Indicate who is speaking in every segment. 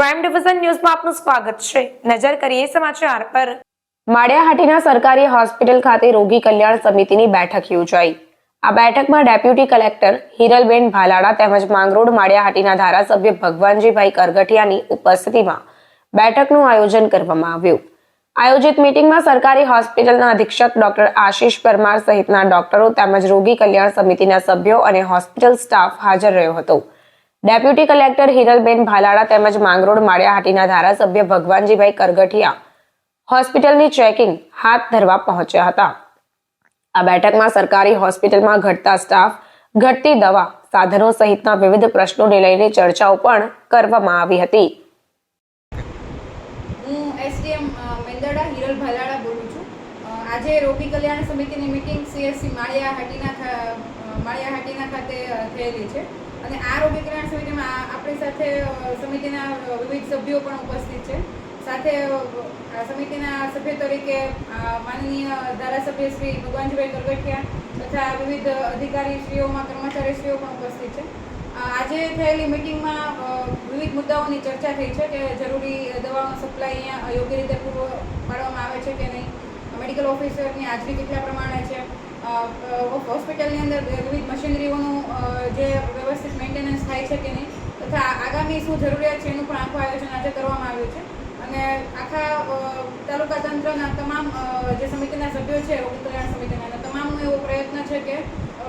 Speaker 1: Crime division ન્યૂઝમાં આપનું સ્વાગત છે। નજર કરીએ સમાચાર પર।
Speaker 2: માળિયાહાટીના સરકારી હોસ્પિટલ ખાતે રોગી કલ્યાણ સમિતિની બેઠક યોજાઈ। આ બેઠકમાં ડેપ્યુટી કલેક્ટર હિરલબેન ભાલાડા તેમજ માંગરોળ માળિયાહાટીના ધારાસભ્ય ભગવાનજીભાઈ કરગઠિયાની ઉપસ્થિતિમાં બેઠકનું આયોજન કરવામાં આવ્યું। આયોજિત મીટિંગમાં સરકારી હોસ્પિટલના અધિક્ષક ડોક્ટર આશીષ પરમાર સહિતના ડોક્ટરો તેમજ રોગી કલ્યાણ સમિતિના સભ્યો અને હોસ્પિટલ સ્ટાફ હાજર રહ્યો હતો। ડેપ્યુટી કલેક્ટર હિરલબેન ભાલાડા તેમજ માંગરોળ માળિયાહાટીના ધારાસભ્ય ભગવાનજીભાઈ કરગઠિયા હોસ્પિટલની ચેકિંગ હાથ ધરવા પહોંચ્યા હતા। આ બેઠકમાં સરકારી હોસ્પિટલમાં ઘટતા સ્ટાફ, ઘટતી દવા, સાધનો સહિતના વિવિધ પ્રશ્નોને લઈને ચર્ચાઓ પણ કરવામાં આવી હતી।
Speaker 3: હું એસડીએમ મેંદરડા હિરલ ભાલાડા બોલું છું। આજે રોગી કલ્યાણ સમિતિની મીટિંગ સીએસસી માળિયાહાટીના ખાતે થયેલી છે અને આ રોગી કલ્યાણ સમિતિમાં આપણી સાથે સમિતિના વિવિધ સભ્યો પણ ઉપસ્થિત છે। સાથે સમિતિના સભ્ય તરીકે માનનીય ધારાસભ્ય શ્રી ભગવાનજીભાઈ કરગઠિયા તથા વિવિધ અધિકારીશ્રીઓમાં કર્મચારીશ્રીઓ પણ ઉપસ્થિત છે। આજે થયેલી મિટિંગમાં વિવિધ મુદ્દાઓની ચર્ચા થઈ છે કે જરૂરી દવાઓનો સપ્લાય અહીંયા યોગ્ય રીતે પૂરો પાડવામાં આવે છે કે નહીં, મેડિકલ ઓફિસરની હાજરી કેટલા પ્રમાણે છે, હોસ્પિટલની અંદર વિવિધ મશીનરીઓનું જે વ્યવસ્થિત મેન્ટેનન્સ થાય છે કે નહીં તથા આગામી શું જરૂરિયાત છે એનું પણ આખું આયોજન આજે કરવામાં આવ્યું છે। અને આખા તાલુકા તંત્રના તમામ જે સમિતિના સભ્યો છે રોગી કલ્યાણ સમિતિના તમામનો એવો પ્રયત્ન છે કે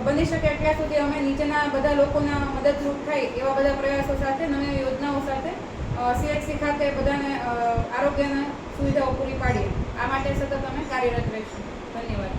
Speaker 3: બની શકે એટલા સુધી અમે નીચેના બધા લોકોના મદદરૂપ થાય એવા બધા પ્રયાસો સાથે નવી યોજનાઓ સાથે સીએચસી ખાતે બધાને આરોગ્યની સુવિધાઓ પૂરી પાડીએ। આ માટે સતત અમે કાર્યરત રહીશું। ધન્યવાદ।